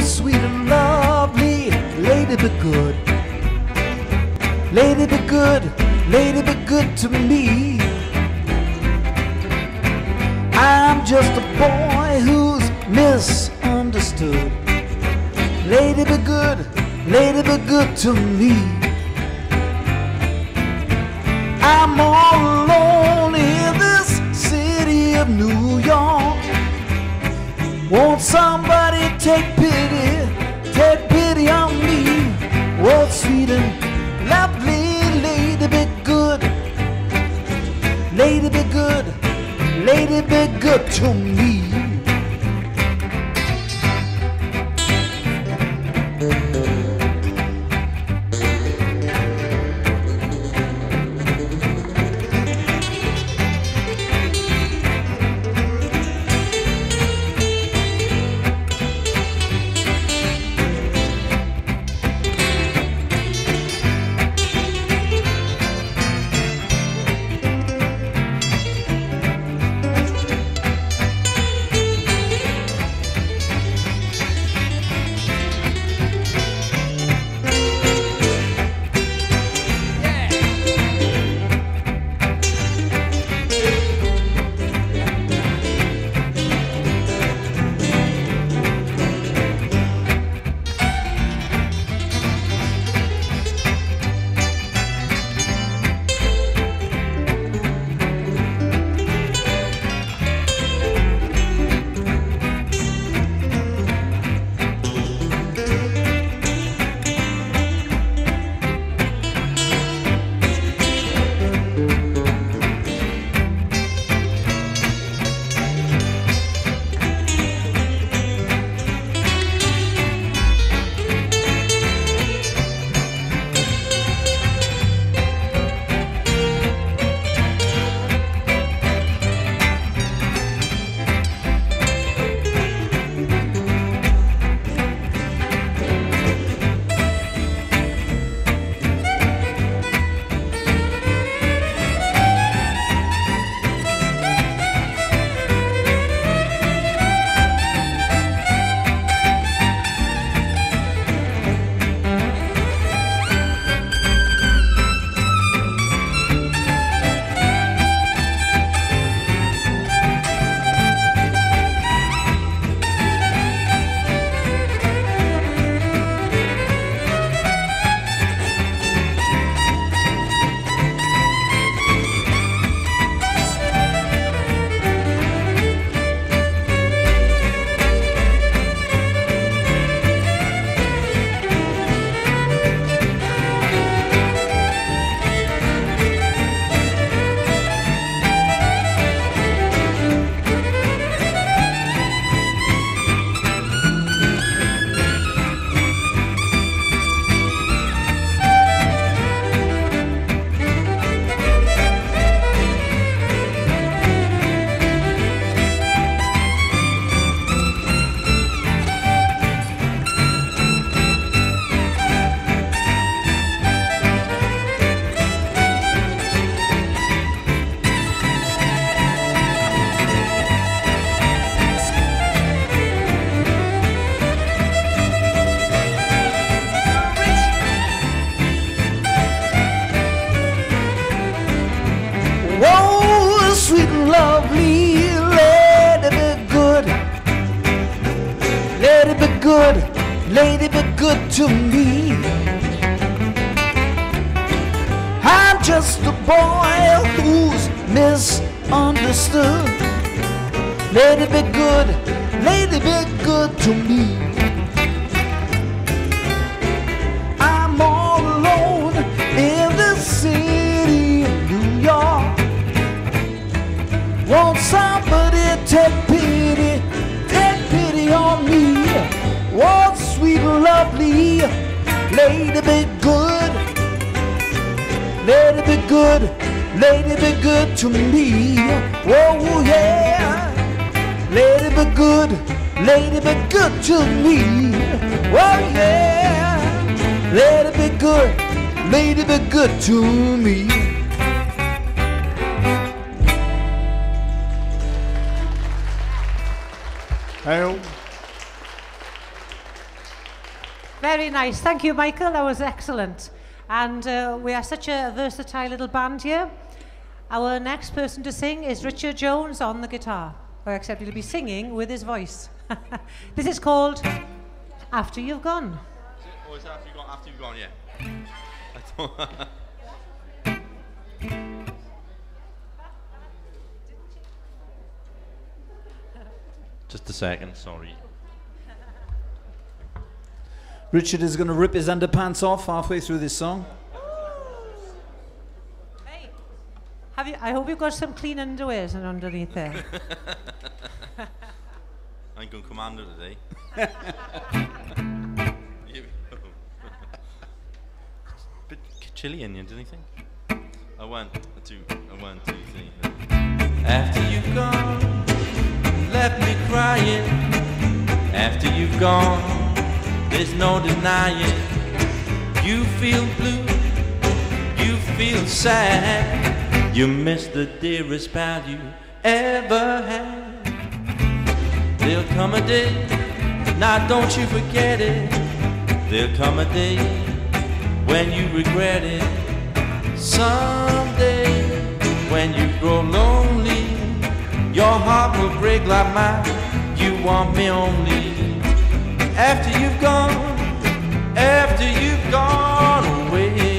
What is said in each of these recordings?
sweet and lovely, lady be good. Lady be good, lady be good to me. I'm just a boy who's misunderstood. Lady be good to me. I'm all alone in this city of New York. Won't somebody take pity on me? Oh, sweet and lovely, lady be good. Lady be good to me. Lovely, lady be good. Lady be good, lady be good to me. I'm just a boy who's misunderstood. Lady be good to me. I'm all alone in the city of New York. Won't somebody take pity on me? Oh, sweet and lovely, lady be good. Lady be good to me. Oh yeah, lady be good to me. Oh yeah, lady be good to me. Hey, Very nice. Thank you, Michael. That was excellent. And we are such a versatile little band here. Our next person to sing is Richard Jones on the guitar. Or except he'll be singing with his voice. This is called After You've Gone. Or is it after you've gone? Yeah. I thought just a second, sorry. Richard is going to rip his underpants off halfway through this song. Hey, I hope you've got some clean underwears and underneath there. I ain't going commando today. Bit chilly in you, didn't you think? A one, two, three. After you've gone, left me crying. After you've gone, there's no denying. You feel blue, you feel sad. You miss the dearest pal you ever had. There'll come a day, now don't you forget it. There'll come a day when you regret it. Someday when you grow lonely, your heart will break like mine. You want me only. After you've gone away.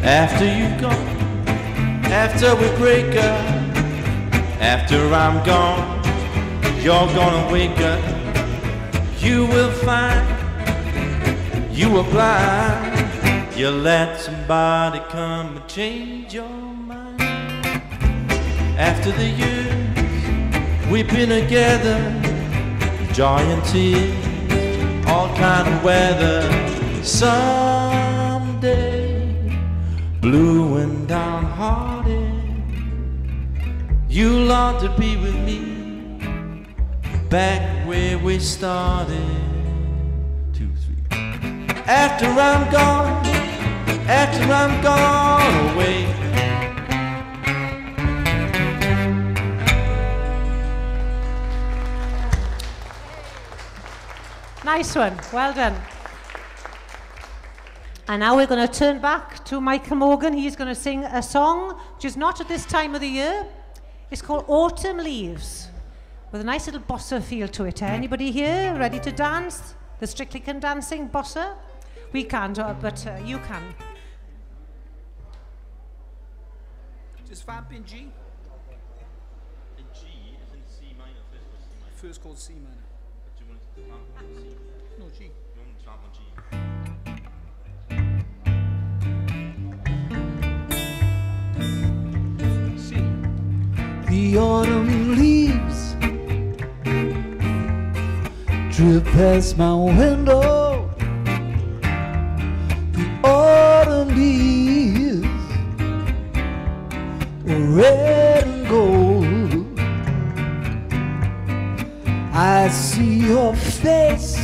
After you've gone, after we break up, after I'm gone, you're gonna wake up. You will find you were blind. You let somebody come and change your mind. After the years we've been together, joy and tears, all kind of weather. Someday, blue and downhearted, you'll long to be with me, back where we started. 2, 3. After I'm gone away. Nice one, well done. And now we're going to turn back to Michael Morgan. He's going to sing a song which is not at this time of the year. It's called Autumn Leaves, with a nice little bossa feel to it. Anybody here ready to dance? The Strictly Can Dancing bossa? We can't, but you can. Just vamp in G. In G is in C minor first. First chord C minor. Do you want to vamp on C? No, G. You want to vamp on G? C. The autumn leaves drip past my window. The autumn leaves are red and gold. I see your face,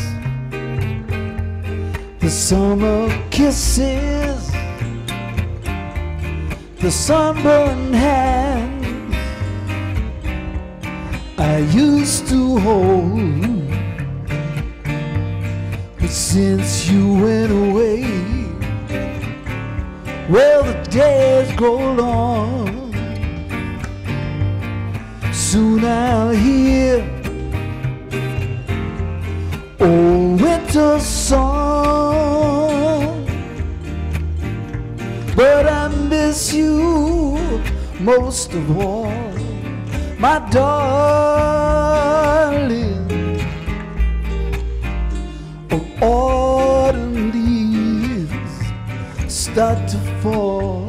the summer kisses, the sunburned hands I used to hold. But since you went away, well, the days grow long. Soon I'll hear old winter song, but I miss you most of all, my darling. Oh, autumn leaves start to fall.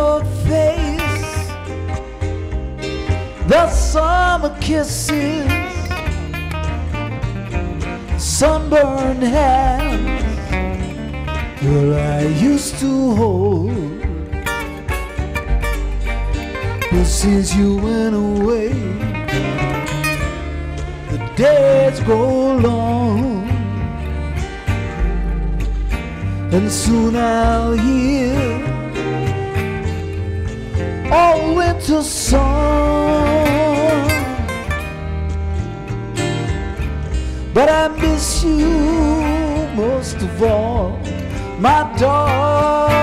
your face, the summer kisses, sunburned hands that I used to hold. But since you went away, the days grow long, and soon I'll hear all winter song. But I miss you most of all, my darling.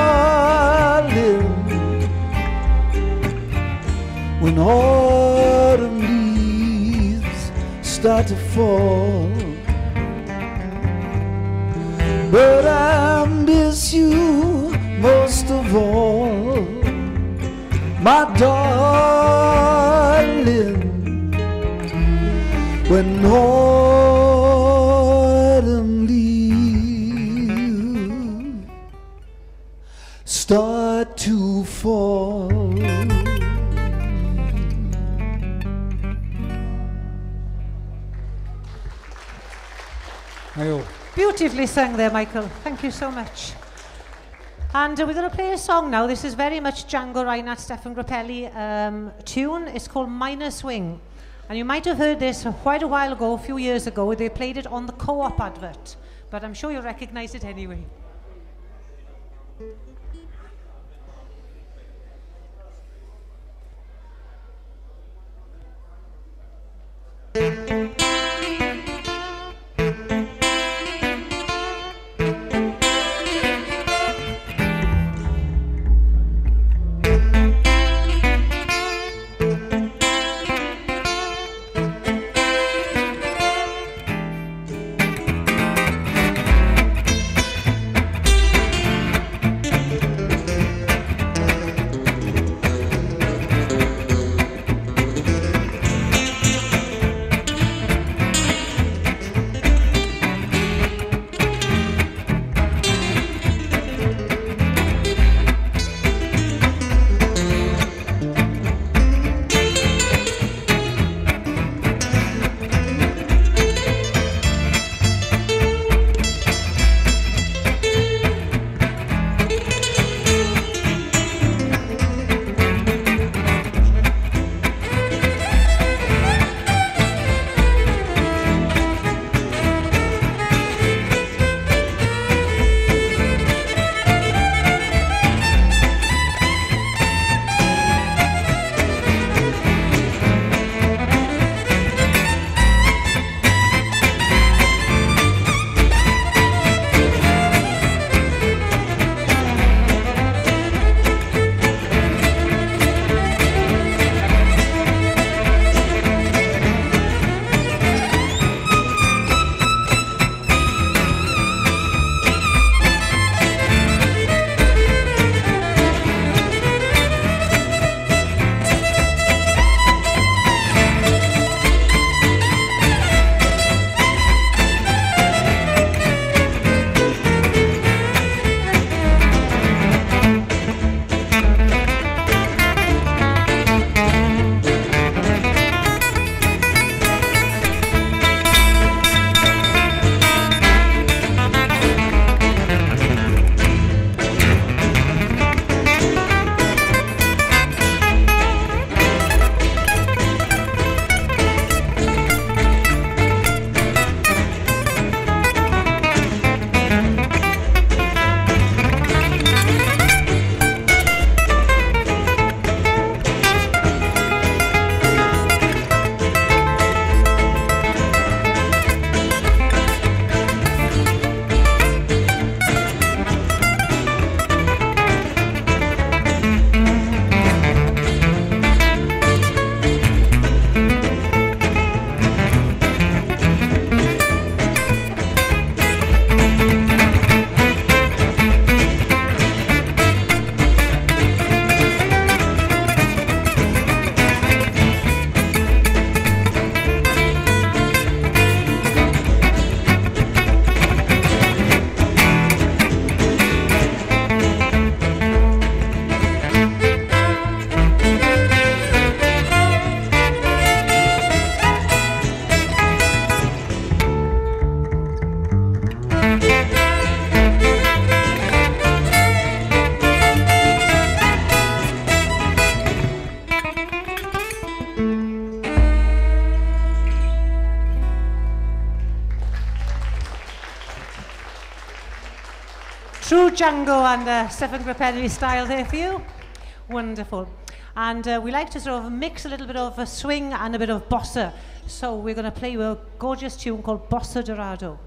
When autumn leaves start to fall, but I miss you most of all, my darling. When autumn leaves start to fall. Beautifully sung there, Michael. Thank you so much. And we're going to play a song now. This is very much Django Reinhardt, Stefan Grappelli tune. It's called Minor Swing. And you might have heard this quite a while ago, a few years ago. They played it on the Co-op advert. But I'm sure you'll recognize it anyway. Django and Stephen Grappelli style there for you. Wonderful. And we like to sort of mix a little bit of a swing and a bit of bossa. So we're going to play you a gorgeous tune called Bossa Dorado.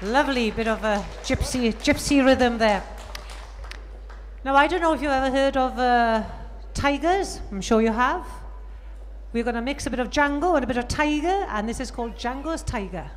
Lovely bit of a gypsy rhythm there. Now, I don't know if you've ever heard of tigers. I'm sure you have. We're going to mix a bit of Django and a bit of tiger, and this is called Django's Tiger.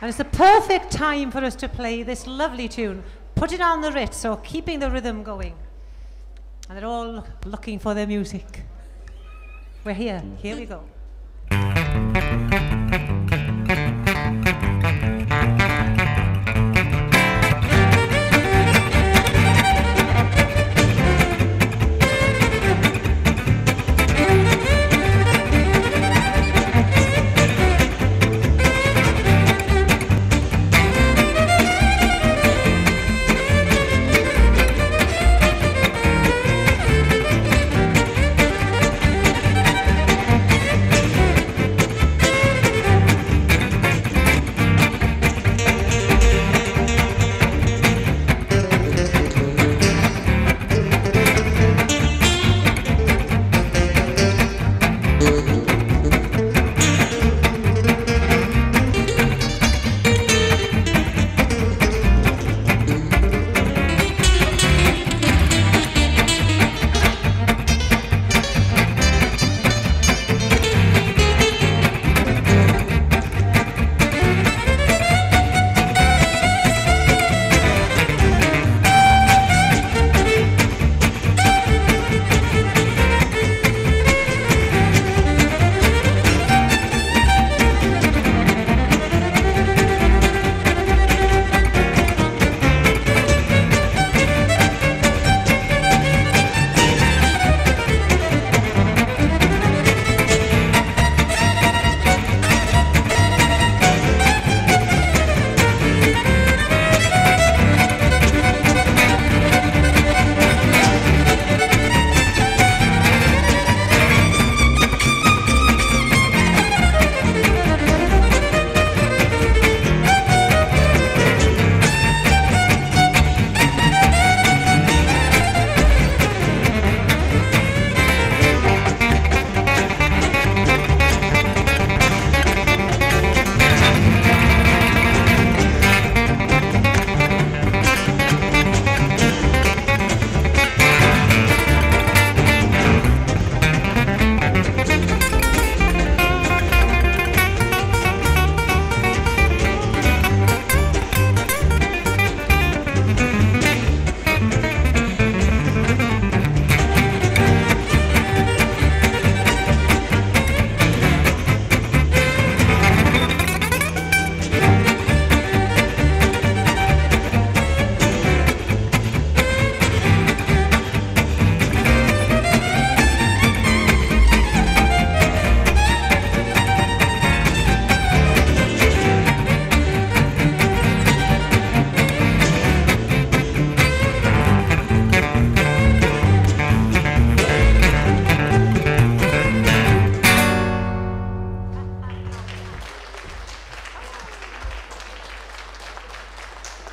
And it's the perfect time for us to play this lovely tune, put it on the Ritz, so keeping the rhythm going. And they're all looking for their music. We're here. Here we go.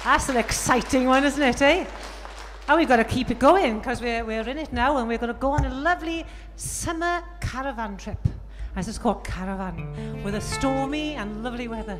That's an exciting one, isn't it, eh? And we've got to keep it going because we're in it now, and we're going to go on a lovely summer caravan trip. This is called Caravan, with a stormy and lovely weather.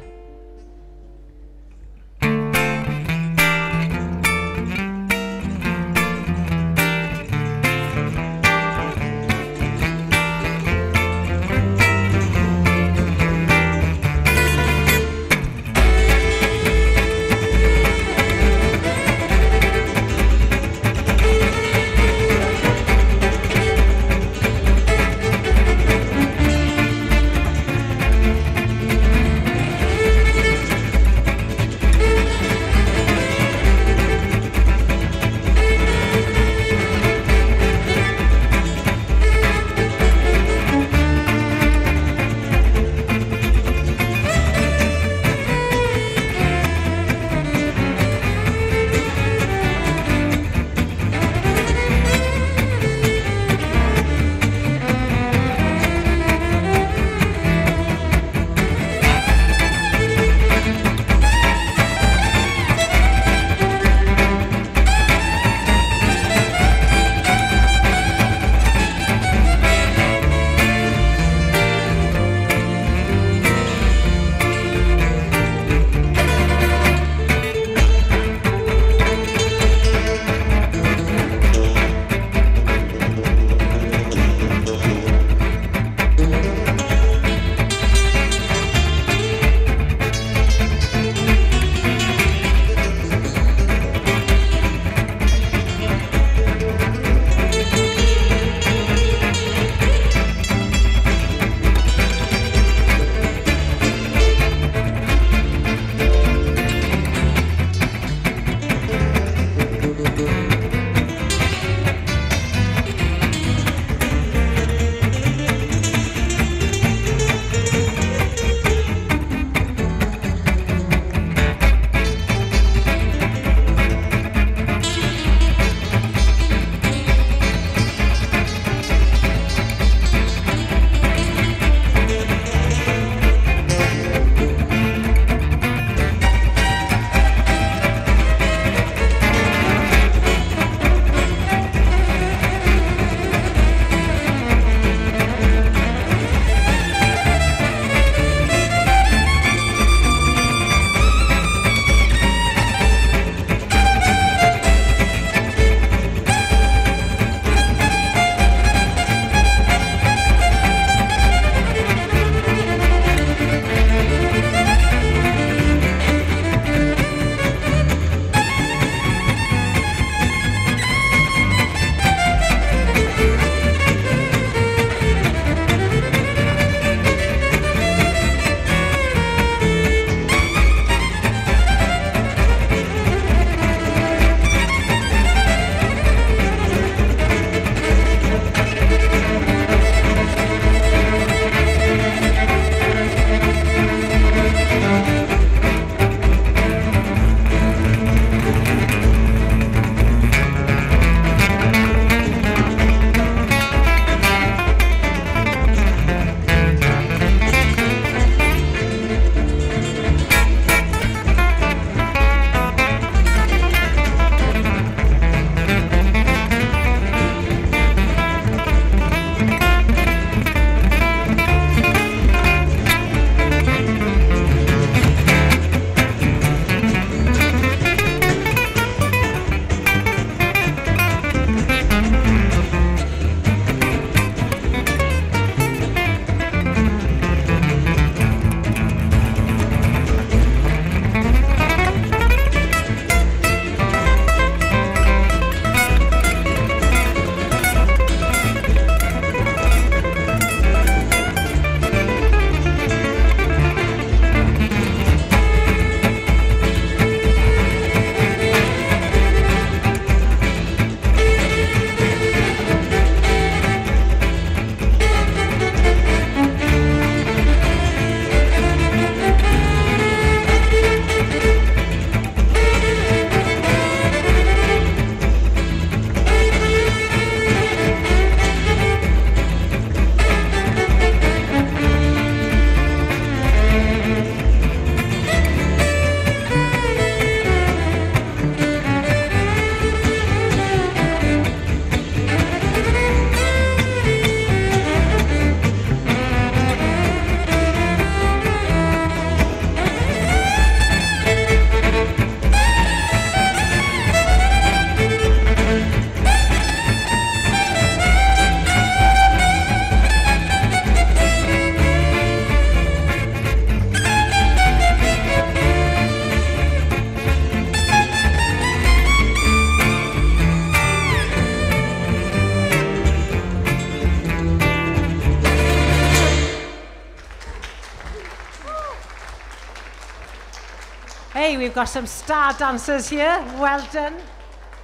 Hey, we've got some star dancers here. Well done.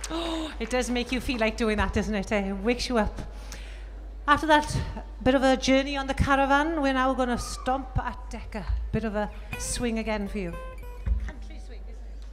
Oh, it does make you feel like doing that, doesn't it? It wakes you up. After that bit of a journey on the caravan, we're now going to stomp at Decca. Bit of a swing again for you. Country swing, isn't it?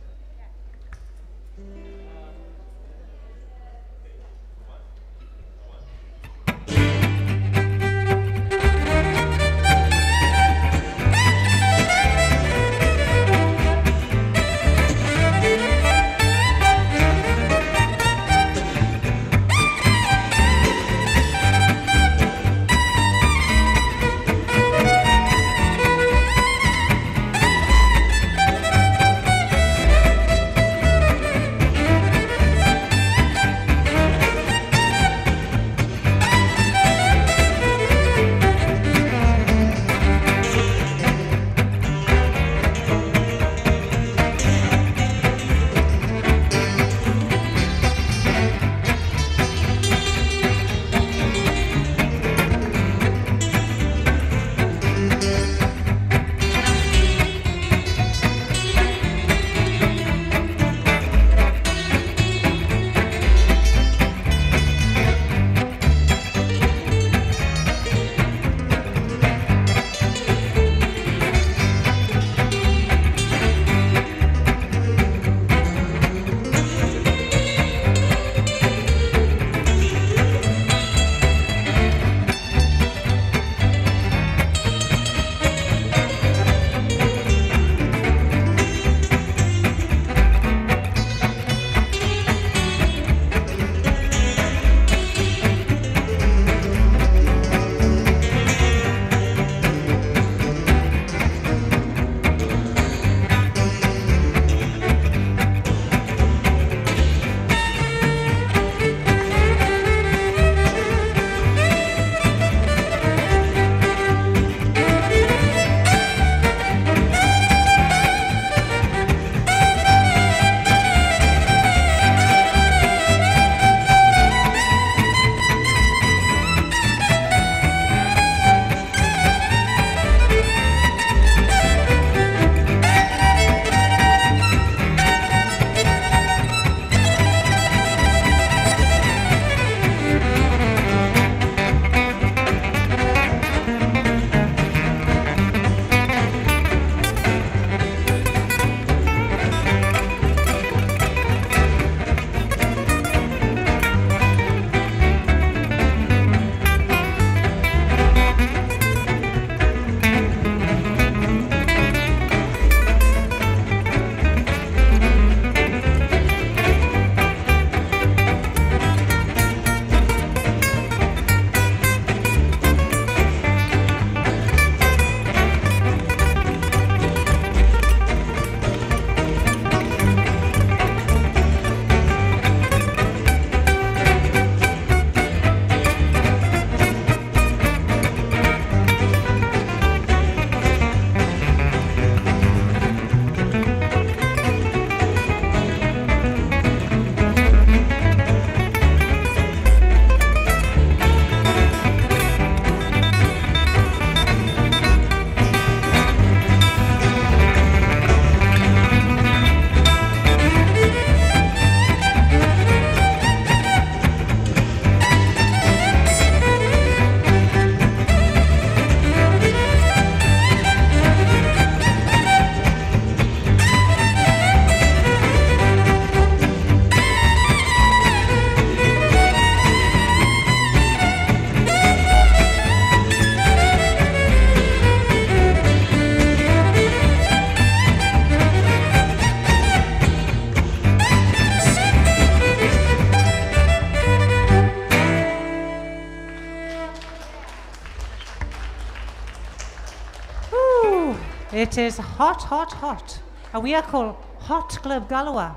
It is hot, hot, hot. And we are called Hot Club Gallowa.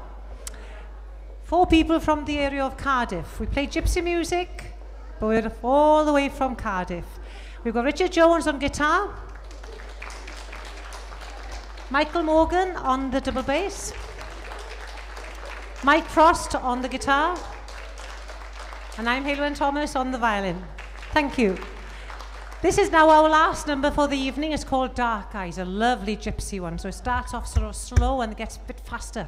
4 people from the area of Cardiff. We play gypsy music, but we're all the way from Cardiff. We've got Richard Jones on guitar, Michael Morgan on the double bass, Mike Frost on the guitar, and I'm Haylwen Thomas on the violin. Thank you. This is now our last number for the evening. It's called Dark Eyes, a lovely gypsy one. So it starts off sort of slow and gets a bit faster.